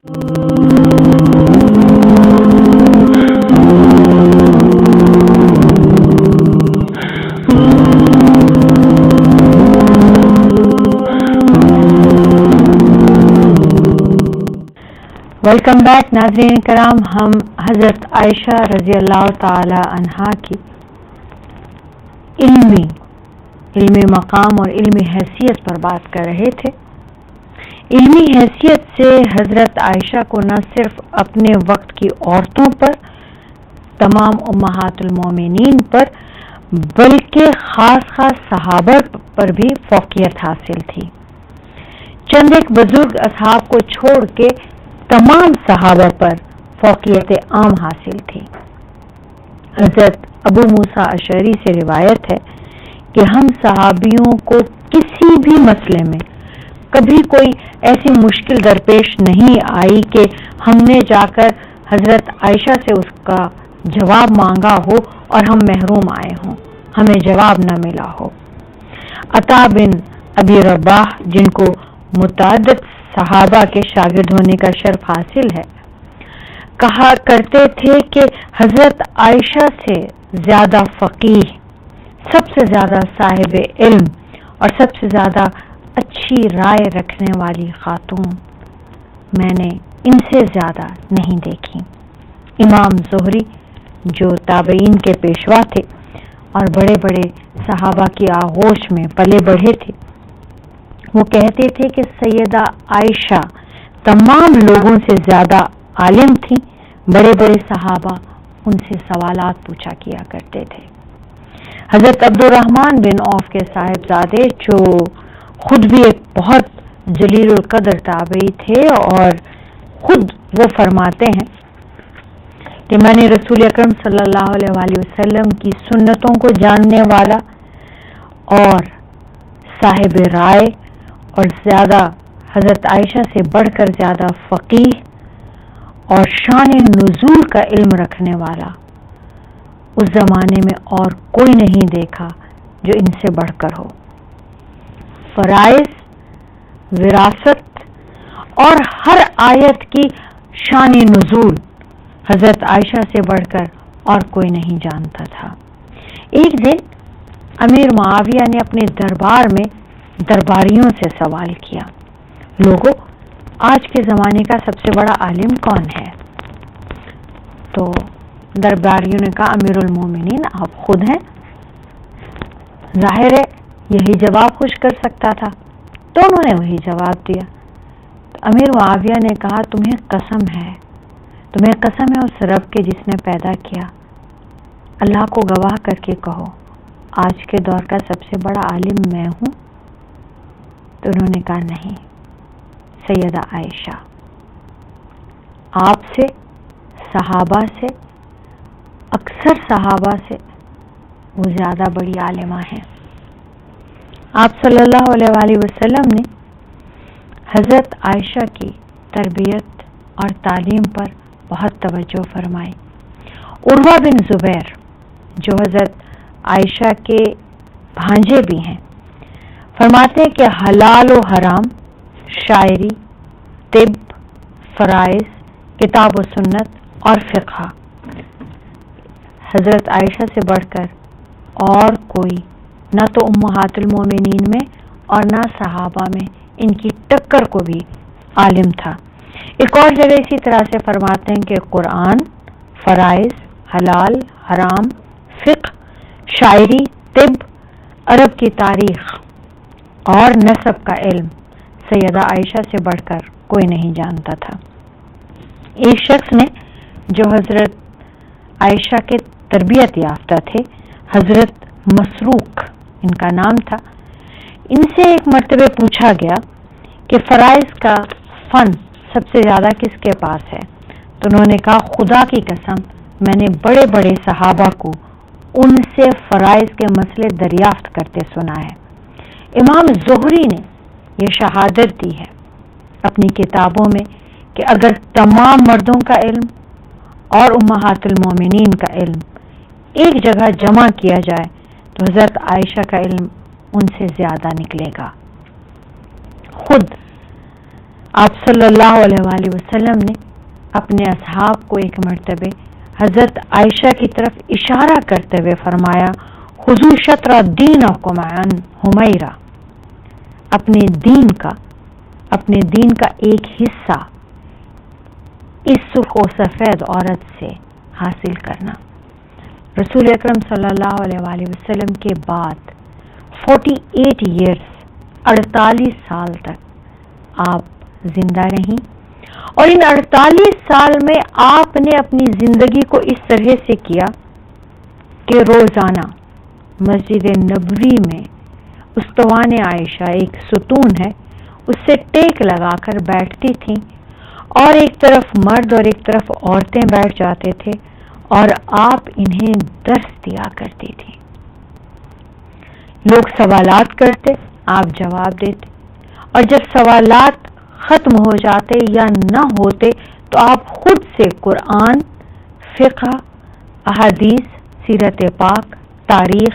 Welcome back ناظرین کرام، ہم حضرت عائشہ رضی اللہ تعالی عنہا کی علمی مقام اور علمی حیثیت پر بات کر رہے تھے۔ علمی حیثیت سے حضرت عائشہ کو نہ صرف اپنے وقت کی عورتوں پر، تمام امہات المومنین پر، بلکہ خاص صحابہ پر بھی فوقیت حاصل تھی۔ چند ایک بزرگ اصحاب کو چھوڑ کے تمام صحابہ پر فوقیت عام حاصل تھی۔ حضرت ابو موسیٰ اشعری سے روایت ہے کہ ہم صحابیوں کو کسی بھی مسئلے میں کبھی کوئی ایسی مشکل درپیش نہیں آئی کہ ہم نے جا کر حضرت عائشہ سے اس کا جواب مانگا ہو اور ہم محروم آئے ہوں، ہمیں جواب نہ ملا ہو۔ عطا بن ابی رباح، جن کو متعدد صحابہ کے شاگرد ہونے کا شرف حاصل ہے، کہا کرتے تھے کہ حضرت عائشہ سے زیادہ فقیہ، سب سے زیادہ صاحب علم اور سب سے زیادہ اچھی رائے رکھنے والی خاتون میں نے ان سے زیادہ نہیں دیکھی۔ امام زہری، جو تابعین کے پیشوا تھے اور بڑے بڑے صحابہ کی آغوش میں پلے بڑھے تھے، وہ کہتے تھے کہ سیدہ عائشہ تمام لوگوں سے زیادہ عالم تھیں، بڑے بڑے صحابہ ان سے سوالات پوچھا کیا کرتے تھے۔ حضرت عبد الرحمن بن عوف کے صاحبزادے، جو خود بھی ایک بہت جلیل القدر تابعی تھے، اور خود وہ فرماتے ہیں کہ میں نے رسول اکرم صلی اللہ علیہ وآلہ وسلم کی سنتوں کو جاننے والا اور صاحب رائے اور زیادہ حضرت عائشہ سے بڑھ کر زیادہ فقیہ اور شان نزول کا علم رکھنے والا اس زمانے میں اور کوئی نہیں دیکھا جو ان سے بڑھ کر ہو۔ فرائض، وراثت اور ہر آیت کی شان نزول حضرت عائشہ سے بڑھ کر اور کوئی نہیں جانتا تھا۔ ایک دن امیر معاویہ نے اپنے دربار میں درباریوں سے سوال کیا، لوگوں، آج کے زمانے کا سب سے بڑا عالم کون ہے؟ تو درباریوں نے کہا، امیر المومنین آپ خود ہیں۔ ظاہر ہے یہی جواب خوش کر سکتا تھا، تو انہوں نے وہی جواب دیا۔ تو امیر معاویہ نے کہا، تمہیں قسم ہے اس رب کے جس نے پیدا کیا، اللہ کو گواہ کر کے کہو آج کے دور کا سب سے بڑا عالم میں ہوں؟ تو انہوں نے کہا نہیں، سیدہ عائشہ آپ سے، صحابہ سے، اکثر صحابہ سے وہ زیادہ بڑی عالمہ ہیں۔ آپ صلی اللہ علیہ وآلہ وسلم نے حضرت عائشہ کی تربیت اور تعلیم پر بہت توجہ فرمائی۔ عروہ بن زبیر، جو حضرت عائشہ کے بھانجے بھی ہیں، فرماتے ہیں کہ حلال و حرام، شاعری، طب، فرائض، کتاب و سنت اور فقہ، حضرت عائشہ سے بڑھ کر اور کوئی نہ تو امہات المومنین میں اور نہ صحابہ میں ان کی ٹکر کو بھی عالم تھا۔ ایک اور جگہ اسی طرح سے فرماتے ہیں کہ قرآن، فرائض، حلال، حرام، فقہ، شاعری، طب، عرب کی تاریخ اور نسب کا علم سیدہ عائشہ سے بڑھ کر کوئی نہیں جانتا تھا۔ ایک شخص نے جو حضرت عائشہ کے تربیت یافتہ تھے، حضرت مسروق ان کا نام تھا، ان سے ایک مرتبہ پوچھا گیا کہ فرائض کا فن سب سے زیادہ کس کے پاس ہے؟ تو انہوں نے کہا، خدا کی قسم میں نے بڑے بڑے صحابہ کو ان سے فرائض کے مسئلے دریافت کرتے سنا ہے۔ امام زہری نے یہ شہادت دی ہے اپنی کتابوں میں کہ اگر تمام مردوں کا علم اور امہات المومنین کا علم ایک جگہ جمع کیا جائے تو حضرت عائشہ کا علم ان سے زیادہ نکلے گا۔ خود آپ صلی اللہ علیہ وآلہ وسلم نے اپنے اصحاب کو ایک مرتبہ حضرت عائشہ کی طرف اشارہ کرتے ہوئے فرمایا، خذوا شطر دینکم عن حمیرہ، اپنے دین کا ایک حصہ اس سرخ و سفید عورت سے حاصل کرنا۔ رسول اکرم صلی اللہ علیہ وآلہ وسلم کے بعد 48 ایئرس 48 سال تک آپ زندہ رہیں، اور ان 48 سال میں آپ نے اپنی زندگی کو اس طرح سے کیا کہ روزانہ مسجد نبوی میں استوان عائشہ ایک ستون ہے، اس سے ٹیک لگا کر بیٹھتی تھیں، اور ایک طرف مرد اور ایک طرف عورتیں بیٹھ جاتے تھے اور آپ انہیں درس دیا کرتی تھیں۔ لوگ سوالات کرتے، آپ جواب دیتے، اور جب سوالات ختم ہو جاتے یا نہ ہوتے تو آپ خود سے قرآن، فقہ، احادیث، سیرت پاک، تاریخ،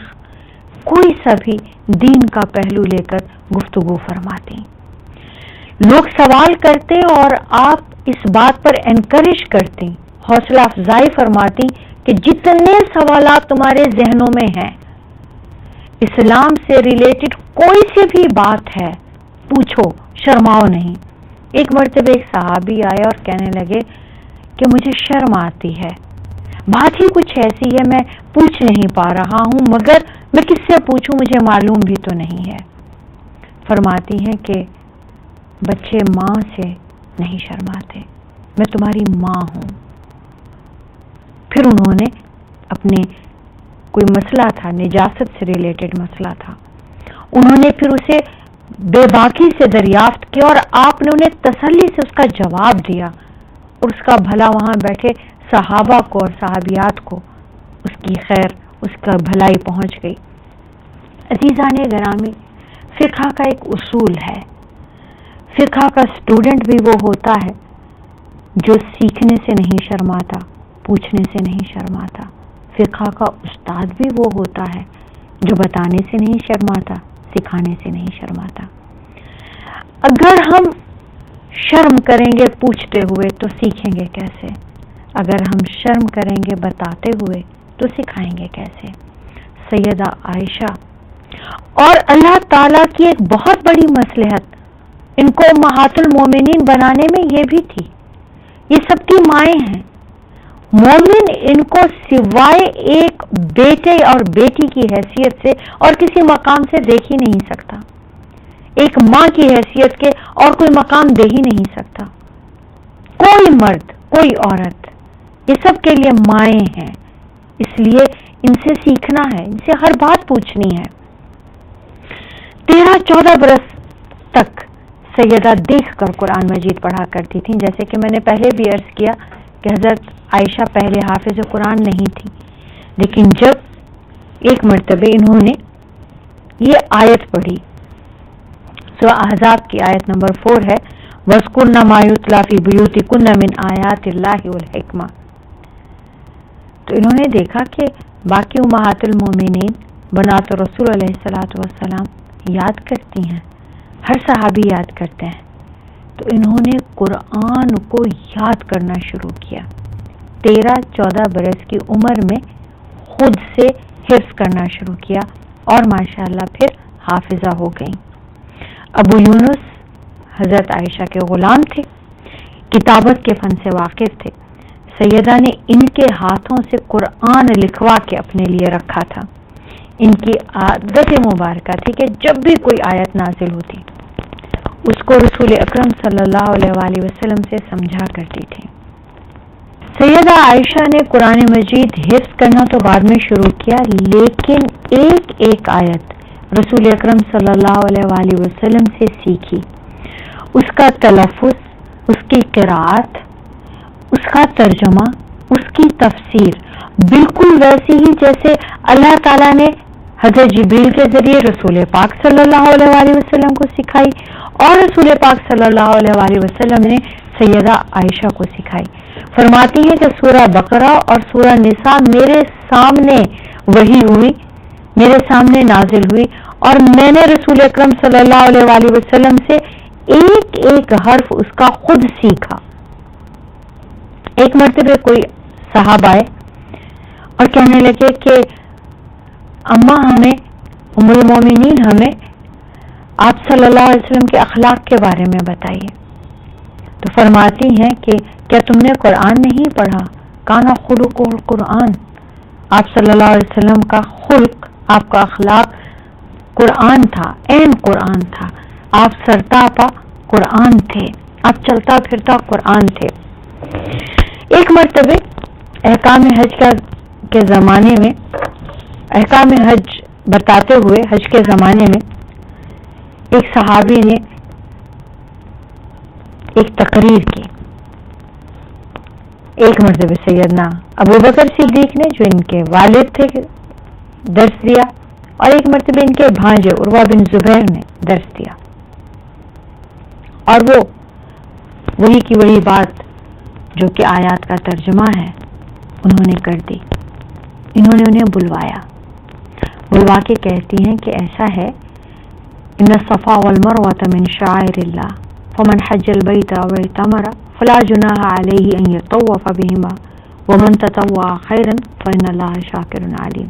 کوئی سا بھی دین کا پہلو لے کر گفتگو فرماتی۔ لوگ سوال کرتے اور آپ اس بات پر انکریج کرتی، حوصلہ افزائی فرماتی کہ جتنے سوالات تمہارے ذہنوں میں ہیں، اسلام سے ریلیٹڈ کوئی سی بھی بات ہے پوچھو، شرماؤ نہیں۔ ایک مرتبہ ایک صحابی آئے اور کہنے لگے کہ مجھے شرم آتی ہے، بات ہی کچھ ایسی ہے، میں پوچھ نہیں پا رہا ہوں، مگر میں کس سے پوچھوں، مجھے معلوم بھی تو نہیں ہے۔ فرماتی ہیں کہ بچے ماں سے نہیں شرماتے، میں تمہاری ماں ہوں۔ پھر انہوں نے اپنے کوئی مسئلہ تھا، نجاست سے ریلیٹڈ مسئلہ تھا، انہوں نے پھر اسے بے باکی سے دریافت کیا اور آپ نے انہیں تسلی سے اس کا جواب دیا، اور اس کا بھلا وہاں بیٹھے صحابہ کو اور صحابیات کو اس کی خیر، اس کا بھلائی پہنچ گئی۔ عزیزان گرامی، فقہ کا ایک اصول ہے، فقہ کا اسٹوڈنٹ بھی وہ ہوتا ہے جو سیکھنے سے نہیں شرماتا، پوچھنے سے نہیں شرماتا۔ فقہ کا استاد بھی وہ ہوتا ہے جو بتانے سے نہیں شرماتا، سکھانے سے نہیں شرماتا۔ اگر ہم شرم کریں گے پوچھتے ہوئے تو سیکھیں گے کیسے؟ اگر ہم شرم کریں گے بتاتے ہوئے تو سکھائیں گے کیسے؟ سیدہ عائشہ اور اللہ تعالیٰ کی ایک بہت بڑی مصلحت ان کو امہات المومنین بنانے میں یہ بھی تھی، یہ سب کی مائیں ہیں۔ مومن ان کو سوائے ایک بیٹے اور بیٹی کی حیثیت سے اور کسی مقام سے دیکھ ہی نہیں سکتا، ایک ماں کی حیثیت کے اور کوئی مقام دے ہی نہیں سکتا۔ کوئی مرد، کوئی عورت، یہ سب کے لیے مائیں ہیں، اس لیے ان سے سیکھنا ہے، ان سے ہر بات پوچھنی ہے۔ 13-14 برس تک سیدہ دیکھ کر قرآن مجید پڑھا کرتی تھیں، جیسے کہ میں نے پہلے بھی عرض کیا کہ حضرت عائشہ پہلے حافظ قرآن نہیں تھی، لیکن جب ایک مرتبہ انہوں نے یہ آیت پڑھی، سورہ احزاب کی آیت نمبر 4 ہے، وَاذْكُرْنَ مَا يُتْلَىٰ فِي بُيُوتِكُنَّ مِنْ آيَاتِ اللَّهِ وَالْحِكْمَةِ، تو انہوں نے دیکھا کہ باقی امہات المومنین بنات رسول علیہ الصلوۃ والسلام یاد کرتی ہیں، ہر صحابی یاد کرتے ہیں، تو انہوں نے قرآن کو یاد کرنا شروع کیا۔ 13-14 برس کی عمر میں خود سے حفظ کرنا شروع کیا اور ماشاءاللہ پھر حافظہ ہو گئیں۔ ابو یونس حضرت عائشہ کے غلام تھے، کتابت کے فن سے واقف تھے، سیدہ نے ان کے ہاتھوں سے قرآن لکھوا کے اپنے لیے رکھا تھا۔ ان کی عادت مبارکہ تھی کہ جب بھی کوئی آیت نازل ہوتی اس کو رسول اکرم صلی اللہ علیہ وآلہ وسلم سے سمجھا کرتی تھی۔ سیدہ عائشہ نے قرآن مجید حفظ کرنا تو بعد میں شروع کیا، لیکن ایک ایک آیت رسول اکرم صلی اللہ علیہ وآلہ وسلم سے سیکھی، اس کا تلفظ، اس کی قراءت، اس کا ترجمہ، اس کی تفسیر بالکل ویسی ہی جیسے اللہ تعالیٰ نے حضرت جبریل کے ذریعے رسول پاک صلی اللہ علیہ وآلہ وسلم کو سکھائی، اور رسول پاک صلی اللہ علیہ وآلہ وسلم نے سیدہ عائشہ کو سکھائی۔ فرماتی ہیں کہ سورہ بقرہ اور سورہ نساء میرے سامنے وحی ہوئی، میرے سامنے نازل ہوئی، اور میں نے رسول اکرم صلی اللہ علیہ وآلہ وسلم سے ایک ایک حرف اس کا خود سیکھا. ایک مرتبہ کوئی صاحب آئے اور کہنے لگے کہ اماں ہمیں، ام المومنین ہمیں آپ صلی اللہ علیہ وسلم کے اخلاق کے بارے میں بتائیے. تو فرماتی ہیں کہ کیا تم نے قرآن نہیں پڑھا؟ کانا خلق القرآن، آپ صلی اللہ علیہ وسلم کا خلق، آپ کا اخلاق قرآن تھا، عین قرآن تھا. آپ سرتاپا قرآن تھے، آپ چلتا پھرتا قرآن تھے. ایک مرتبہ احکام حج کے زمانے میں، احکام حج بتاتے ہوئے حج کے زمانے میں ایک صحابی نے ایک تقریر کی. ایک مرتبہ سیدنا ابو بکر صدیق نے، جو ان کے والد تھے، درس دیا، اور ایک مرتبہ ان کے بھانجے عروہ بن زبیر نے درس دیا. اور وہ وہی کی وہی بات جو کہ آیات کا ترجمہ ہے انہوں نے کر دی. انہوں نے انہیں بلوا کے کہتی ہیں کہ ایسا ہے، ان الصفا والمروة من شعائر اللہ فمن حج البیت او اعتمر فلا جناح علیہ ان یطوف بہما ومن تطوع خیرا فإن اللہ شاکر علیم.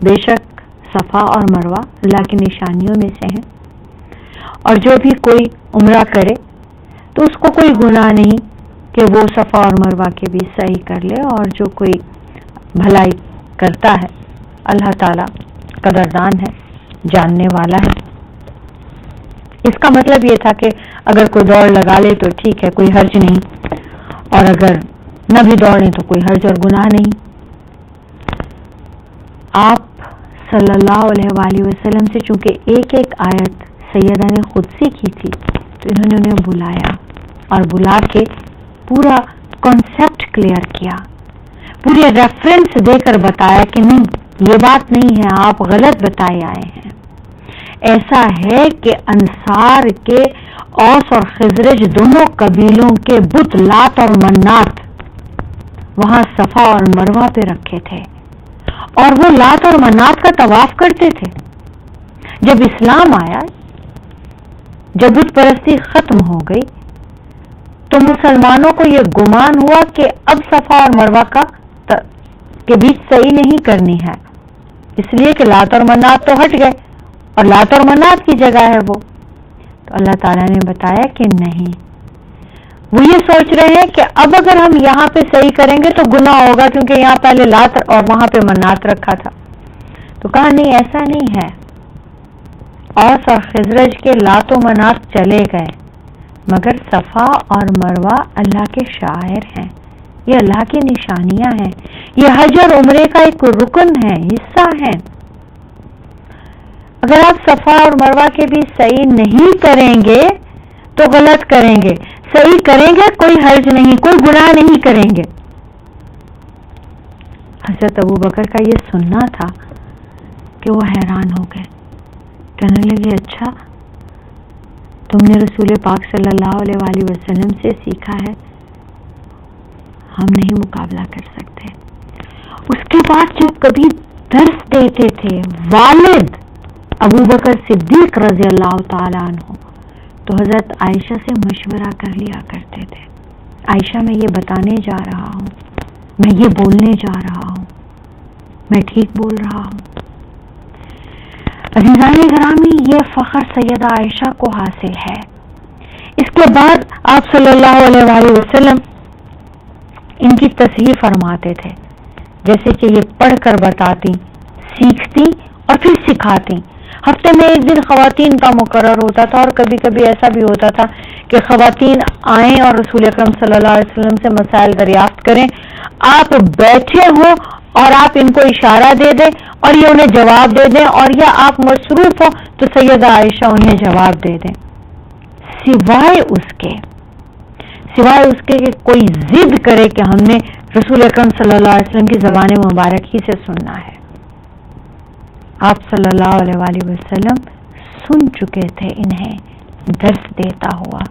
بے شک صفا اور مروہ اللہ کی نشانیوں میں سے ہیں، اور جو بھی کوئی عمرہ کرے تو اس کو کوئی گناہ نہیں کہ وہ صفا اور مروہ کے بھی سعی کر لے. اور جو کوئی بھلائی کرتا ہے اللہ تعالی قدردان ہے، جاننے والا ہے. اس کا مطلب یہ تھا کہ اگر کوئی دوڑ لگا لے تو ٹھیک ہے، کوئی حرج نہیں، اور اگر نہ بھی دوڑیں تو کوئی حرج اور گناہ نہیں. آپ صلی اللہ علیہ وآلہ وسلم سے چونکہ ایک ایک آیت سیدہ نے خود سیکھی تھی تو انہوں نے انہیں بلایا اور بلا کے پورا کانسیپٹ کلیئر کیا، پورے ریفرنس دے کر بتایا کہ نہیں، یہ بات نہیں ہے، آپ غلط بتائے آئے ہیں. ایسا ہے کہ انصار کے اوس اور خزرج دونوں قبیلوں کے بت لات اور منات وہاں صفا اور مروہ پہ رکھے تھے، اور وہ لات اور منات کا طواف کرتے تھے. جب اسلام آیا، جب بت پرستی ختم ہو گئی، تو مسلمانوں کو یہ گمان ہوا کہ اب صفا اور مروہ کے بیچ صحیح نہیں کرنی ہے، اس لیے کہ لات اور منات تو ہٹ گئے اور لات اور منات کی جگہ ہے وہ. تو اللہ تعالیٰ نے بتایا کہ نہیں، وہ یہ سوچ رہے ہیں کہ اب اگر ہم یہاں پہ صحیح کریں گے تو گناہ ہوگا، کیونکہ یہاں پہلے لات اور وہاں پہ منات رکھا تھا. تو کہا نہیں، ایسا نہیں ہے. اوس اور خزرج کے لات و منات چلے گئے، مگر صفا اور مروہ اللہ کے شاعر ہیں، یہ اللہ کی نشانیاں ہیں، یہ حج اور عمرے کا ایک رکن ہے، حصہ ہے. اگر آپ صفا اور مروہ کے بھی صحیح نہیں کریں گے تو غلط کریں گے، صحیح کریں گے کوئی حرج نہیں، کوئی گناہ نہیں کریں گے. حضرت ابو بکر کا یہ سننا تھا کہ وہ حیران ہو گئے، کہنے لگے اچھا تم نے رسول پاک صلی اللہ علیہ وآلہ وسلم سے سیکھا ہے، ہم نہیں مقابلہ کر سکتے. اس کے بعد جب کبھی درس دیتے تھے والد ابو بکر صدیق رضی اللہ تعالیٰ عنہ، تو حضرت عائشہ سے مشورہ کر لیا کرتے تھے، عائشہ میں یہ بتانے جا رہا ہوں، میں یہ بولنے جا رہا ہوں، میں ٹھیک بول رہا ہوں. عزیزان گرامی، یہ فخر سیدہ عائشہ کو حاصل ہے. اس کے بعد آپ صلی اللہ علیہ وآلہ وسلم ان کی تصحیح فرماتے تھے، جیسے کہ یہ پڑھ کر بتاتی، سیکھتی اور پھر سکھاتی. ہفتے میں ایک دن خواتین کا مقرر ہوتا تھا، اور کبھی کبھی ایسا بھی ہوتا تھا کہ خواتین آئیں اور رسول اکرم صلی اللہ علیہ وسلم سے مسائل دریافت کریں. آپ بیٹھے ہوں اور آپ ان کو اشارہ دے دیں اور یہ انہیں جواب دے دیں، اور یا آپ مصروف ہو تو سیدہ عائشہ انہیں جواب دے دیں، سوائے اس کے کہ کوئی ضد کرے کہ ہم نے رسول اکرم صلی اللہ علیہ وسلم کی زبان مبارک ہی سے سننا ہے. آپ صلی اللہ علیہ وآلہ وسلم سن چکے تھے انہیں درس دیتا ہوا،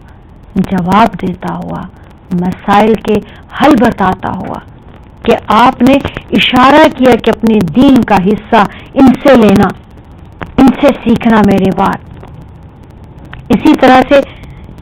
جواب دیتا ہوا، مسائل کے حل بتاتا ہوا، کہ آپ نے اشارہ کیا کہ اپنے دین کا حصہ ان سے لینا، ان سے سیکھنا میرے بعد. اسی طرح سے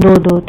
2-2,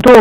2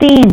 3,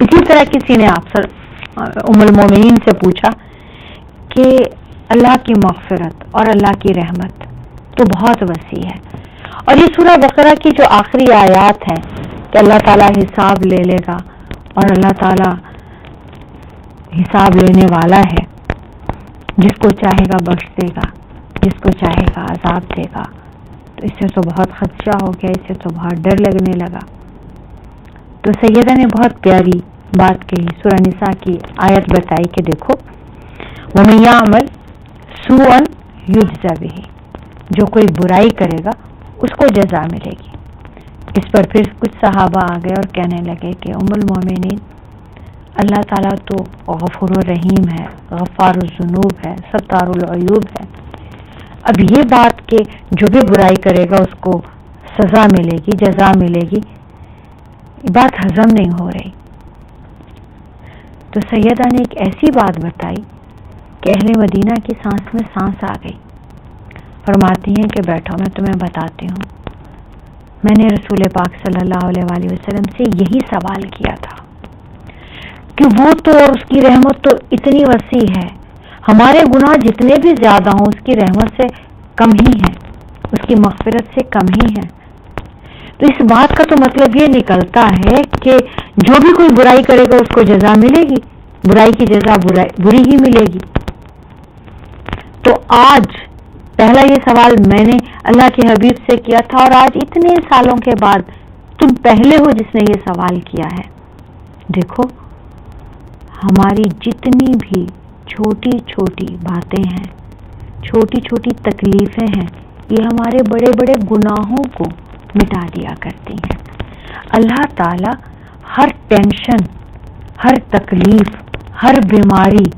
اسی طرح کسی نے آپ ام المومنین سے پوچھا کہ اللہ کی مغفرت اور اللہ کی رحمت تو بہت وسیع ہے، اور یہ سورہ بقرہ کی جو آخری آیات ہیں کہ اللہ تعالیٰ حساب لے لے گا اور اللہ تعالیٰ حساب لینے والا ہے، جس کو چاہے گا بخش دے گا، جس کو چاہے گا عذاب دے گا، تو اس سے تو بہت خدشہ ہو گیا، اس سے تو بہت ڈر لگنے لگا۔ تو سیدہ نے بہت پیاری بات کہی، سورہ نساء کی آیت بتائی کہ دیکھو وَمَن يَعْمَلْ سُوءًا يُجْزَ بِهِ، جو کوئی برائی کرے گا اس کو جزا ملے گی۔ اس پر پھر کچھ صحابہ آ گئے اور کہنے لگے کہ ام المومنین، اللہ تعالیٰ تو غفور الرحیم ہے، غفار الذنوب ہے، ستار العیوب ہے، اب یہ بات کہ جو بھی برائی کرے گا اس کو سزا ملے گی، جزا ملے گی، یہ بات ہضم نہیں ہو رہی۔ تو سیدہ نے ایک ایسی بات بتائی کہ اہل مدینہ کی سانس میں سانس آ گئی۔ فرماتی ہیں کہ بیٹھو میں تمہیں بتاتی ہوں، میں نے رسول پاک صلی اللہ علیہ وآلہ وسلم سے یہی سوال کیا تھا کہ وہ تو اور اس کی رحمت تو اتنی وسیع ہے، ہمارے گناہ جتنے بھی زیادہ ہوں اس کی رحمت سے کم ہی ہیں، اس کی مغفرت سے کم ہی ہیں۔ تو اس بات کا تو مطلب یہ نکلتا ہے کہ جو بھی کوئی برائی کرے گا اس کو جزا ملے گی، برائی کی جزا بری ہی ملے گی۔ تو آج پہلا یہ سوال میں نے اللہ کے حبیب سے کیا تھا، اور آج اتنے سالوں کے بعد تم پہلے ہو جس نے یہ سوال کیا ہے۔ دیکھو ہماری جتنی بھی چھوٹی چھوٹی باتیں ہیں، چھوٹی چھوٹی تکلیفیں ہیں، یہ ہمارے بڑے بڑے گناہوں کو مٹا دیا کرتی ہیں۔ اللہ تعالی ہر ٹینشن، ہر تکلیف، ہر بیماری،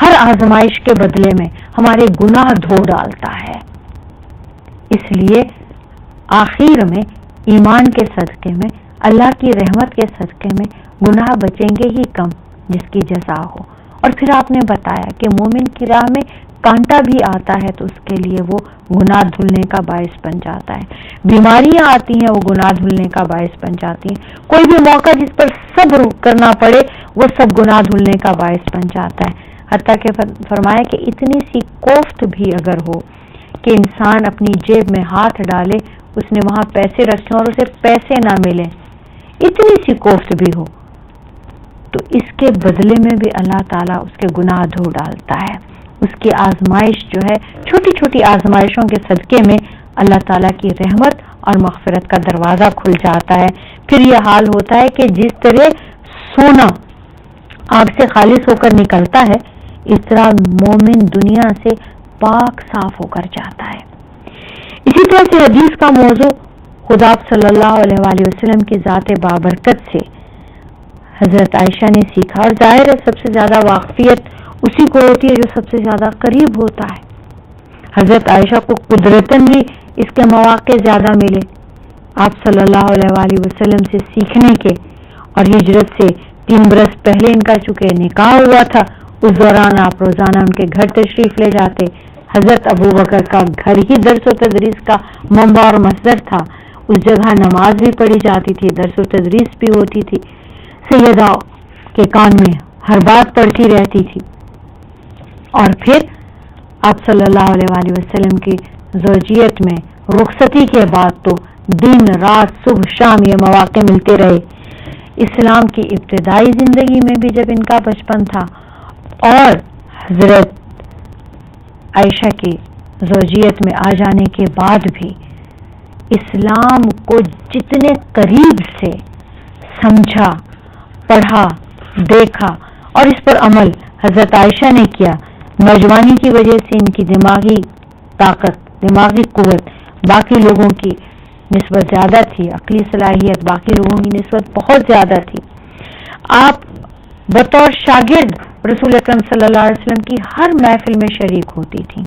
ہر آزمائش کے بدلے میں ہمارے گناہ دھو ڈالتا ہے۔ اس لیے آخر میں ایمان کے صدقے میں، اللہ کی رحمت کے صدقے میں گناہ بچیں گے ہی کم، جس کی جزا ہو۔ اور پھر آپ نے بتایا کہ مومن کی راہ میں کانٹا بھی آتا ہے تو اس کے لیے وہ گناہ دھلنے کا باعث بن جاتا ہے، بیماریاں آتی ہیں وہ گناہ دھلنے کا باعث بن جاتی ہیں، کوئی بھی موقع جس پر صبر کرنا پڑے وہ سب گناہ دھلنے کا باعث بن جاتا ہے۔ حتیٰ کہ فرمایا کہ اتنی سی کوفت بھی اگر ہو کہ انسان اپنی جیب میں ہاتھ ڈالے، اس نے وہاں پیسے رکھے اور اسے پیسے نہ ملیں، اتنی سی کوفت بھی ہو تو اس کے بدلے میں بھی اللہ تعالیٰ اس کے گناہ دھو ڈالتا ہے۔ اس کی آزمائش جو ہے، چھوٹی چھوٹی آزمائشوں کے صدقے میں اللہ تعالیٰ کی رحمت اور مغفرت کا دروازہ کھل جاتا ہے۔ پھر یہ حال ہوتا ہے کہ جس طرح سونا آگ سے خالص ہو کر نکلتا ہے، اس طرح مومن دنیا سے پاک صاف ہو کر جاتا ہے۔ اسی طرح سے حدیث کا موضوع خدا صلی اللہ علیہ وآلہ وسلم کی ذات بابرکت سے حضرت عائشہ نے سیکھا، اور ظاہر ہے سب سے زیادہ واقفیت اسی کو ہوتی ہے جو سب سے زیادہ قریب ہوتا ہے۔ حضرت عائشہ کو قدرتاً بھی اس کے مواقع زیادہ ملے، آپ صلی اللہ علیہ وآلہ وسلم سے سیکھنے کے، اور ہجرت سے 3 برس پہلے ان کا چونکہ نکاح ہوا تھا، اس دوران آپ روزانہ ان کے گھر تشریف لے جاتے۔ حضرت ابو بکر کا گھر ہی درس و تدریس کا منبع اور مصدر تھا، اس جگہ نماز بھی پڑھی جاتی تھی، درس و تدریس بھی ہوتی تھی، سیدہ کے کان میں ہر بات پڑتی رہتی تھی۔ اور پھر آپ صلی اللہ علیہ وآلہ وسلم کی زوجیت میں رخصتی کے بعد تو دن رات صبح شام یہ مواقع ملتے رہے۔ اسلام کی ابتدائی زندگی میں بھی جب ان کا بچپن تھا، اور حضرت عائشہ کی زوجیت میں آ جانے کے بعد بھی اسلام کو جتنے قریب سے سمجھا، پڑھا، دیکھا اور اس پر عمل حضرت عائشہ نے کیا، نوجوانی کی وجہ سے ان کی دماغی طاقت، دماغی قوت باقی لوگوں کی نسبت زیادہ تھی، عقلی صلاحیت باقی لوگوں کی نسبت بہت زیادہ تھی۔ آپ بطور شاگرد رسول اکرم صلی اللہ علیہ وسلم کی ہر محفل میں شریک ہوتی تھیں،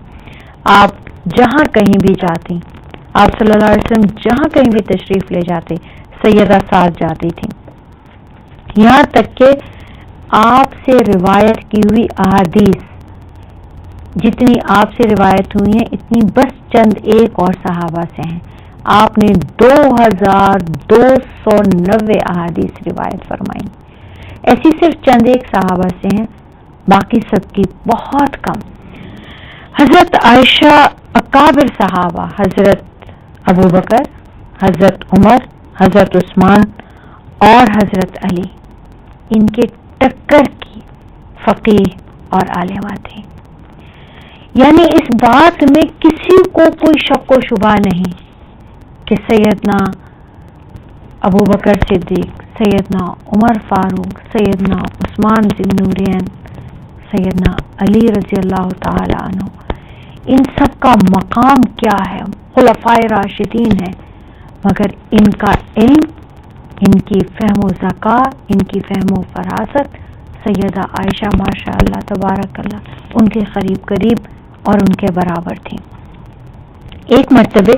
آپ جہاں کہیں بھی جاتی، آپ صلی اللہ علیہ وسلم جہاں کہیں بھی تشریف لے جاتے، سیدہ ساتھ جاتی تھیں، یہاں تک کہ آپ سے روایت کی ہوئی احادیث جتنی آپ سے روایت ہوئی ہیں اتنی بس چند ایک اور صحابہ سے ہیں۔ آپ نے 2290 احادیث روایت فرمائی، ایسی صرف چند ایک صحابہ سے ہیں، باقی سب کی بہت کم۔ حضرت عائشہ، اکابر صحابہ حضرت ابو بکر، حضرت عمر، حضرت عثمان اور حضرت علی ان کے ٹکر کی فقیہ اور عالمہ تھیں۔ یعنی اس بات میں کسی کو کوئی شک و شبہ نہیں کہ سیدنا ابو بکر صدیق، سیدنا عمر فاروق، سیدنا عثمان ذی النورین، سیدنا علی رضی اللہ تعالی عنہ، ان سب کا مقام کیا ہے، خلفائے راشدین ہیں، مگر ان کا علم، ان کی فہم و ذکا، ان کی فہم و فراست سیدہ عائشہ ماشاء اللہ تبارک اللہ ان کے قریب اور ان کے برابر تھیں۔ ایک مرتبہ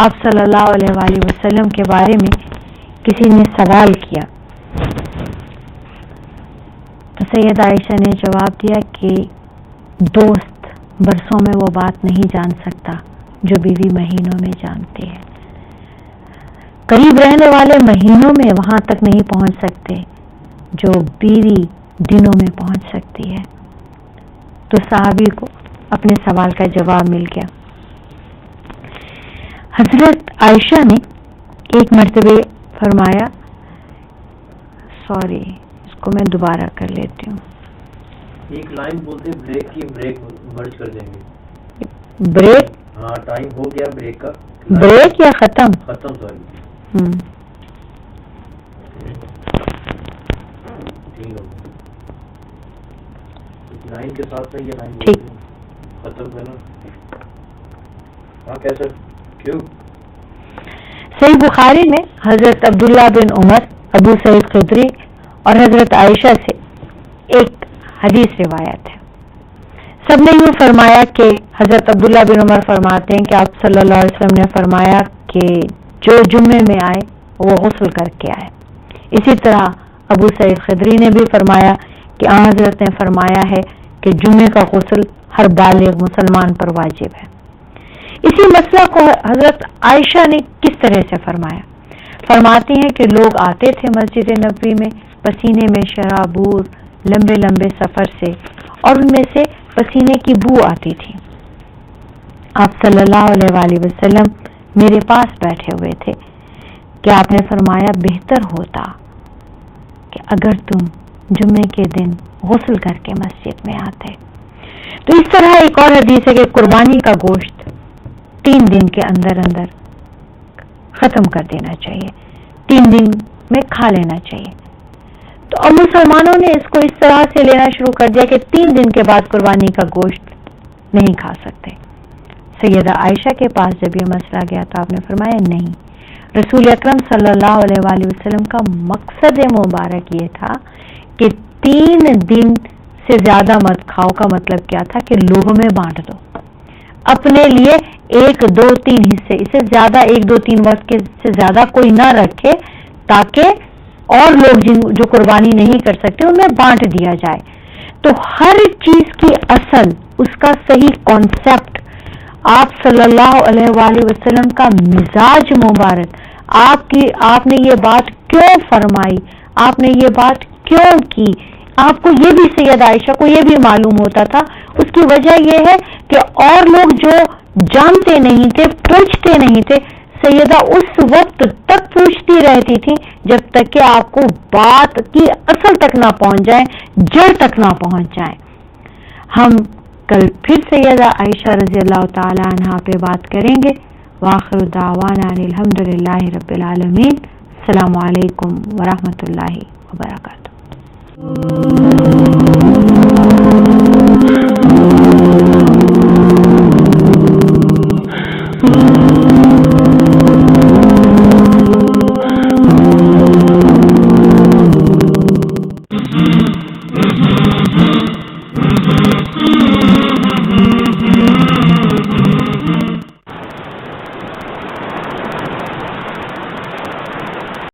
آپ صلی اللہ علیہ وآلہ وسلم کے بارے میں کسی نے سوال کیا تو سیدہ عائشہ نے جواب دیا کہ دوست برسوں میں وہ بات نہیں جان سکتا جو بیوی مہینوں میں جانتی ہے، قریب رہنے والے مہینوں میں وہاں تک نہیں پہنچ سکتے جو بیوی دنوں میں پہنچ سکتی ہے۔ تو صحابی کو اپنے سوال کا جواب مل گیا۔ حضرت عائشہ نے ایک مرتبہ فرمایا، سوری اس کو میں دوبارہ کر لیتی ہوں، ایک لائن بولتے بریک کی، بریک مرج کر دیں گے، بریک، ہاں ٹائم ہو گیا بریک کا، بریک یا ختم، سوری لائن کے ساتھ یہ لائن ٹھیک ختم کرنا، ہاں کیسے کیوں؟ صحیح بخاری میں حضرت عبداللہ بن عمر، ابو سعید خدری اور حضرت عائشہ سے ایک حدیث روایت ہے۔ سب نے یوں فرمایا کہ حضرت عبداللہ بن عمر فرماتے ہیں کہ آپ صلی اللہ علیہ وسلم نے فرمایا کہ جو جمعے میں آئے وہ غسل کر کے آئے۔ اسی طرح ابو سعید خدری نے بھی فرمایا کہ آن حضرت نے فرمایا ہے کہ جمعے کا غسل ہر بالغ مسلمان پر واجب ہے۔ اسی مسئلہ کو حضرت عائشہ نے کس طرح سے فرمایا؟ فرماتی ہیں کہ لوگ آتے تھے مسجد نبوی میں پسینے میں شرابور لمبے لمبے سفر سے، اور ان میں سے پسینے کی بو آتی تھی۔ آپ صلی اللہ علیہ وآلہ وسلم میرے پاس بیٹھے ہوئے تھے کہ آپ نے فرمایا بہتر ہوتا کہ اگر تم جمعے کے دن غسل کر کے مسجد میں آتے۔ تو اس طرح ایک اور حدیث ہے کہ قربانی کا گوشت 3 دن کے اندر ختم کر دینا چاہیے، 3 دن میں کھا لینا چاہیے۔ تو اب مسلمانوں نے اس کو اس طرح سے لینا شروع کر دیا کہ 3 دن کے بعد قربانی کا گوشت نہیں کھا سکتے۔ سیدہ عائشہ کے پاس جب یہ مسئلہ گیا تو آپ نے فرمایا نہیں، رسول اکرم صلی اللہ علیہ وآلہ وسلم کا مقصد مبارک یہ تھا کہ 3 دن سے زیادہ مت کھاؤ کا مطلب کیا تھا کہ لوگوں میں بانٹ دو، اپنے لیے 1 2 3 حصے، اس سے زیادہ 1 2 3 وقت کے سے زیادہ کوئی نہ رکھے تاکہ اور لوگ جو قربانی نہیں کر سکتے ان میں بانٹ دیا جائے۔ تو ہر چیز کی اصل، اس کا صحیح کانسیپٹ، آپ صلی اللہ علیہ وآلہ وسلم کا مزاج مبارک، آپ نے یہ بات کیوں فرمائی، آپ نے یہ بات کیوں کی، آپ کو یہ بھی سید عائشہ کو یہ بھی معلوم ہوتا تھا۔ اس کی وجہ یہ ہے کہ اور لوگ جو جانتے نہیں تھے، پوچھتے نہیں تھے، سیدہ اس وقت تک پوچھتی رہتی تھی جب تک کہ آپ کو بات کی اصل تک نہ پہنچ جائیں، جڑ تک نہ پہنچ جائیں۔ ہم کل پھر سیدہ عائشہ رضی اللہ تعالی عنہا پہ بات کریں گے۔ وآخر دعوانا الحمدللہ رب العالمین۔ السلام علیکم ورحمۃ اللہ وبرکاتہ۔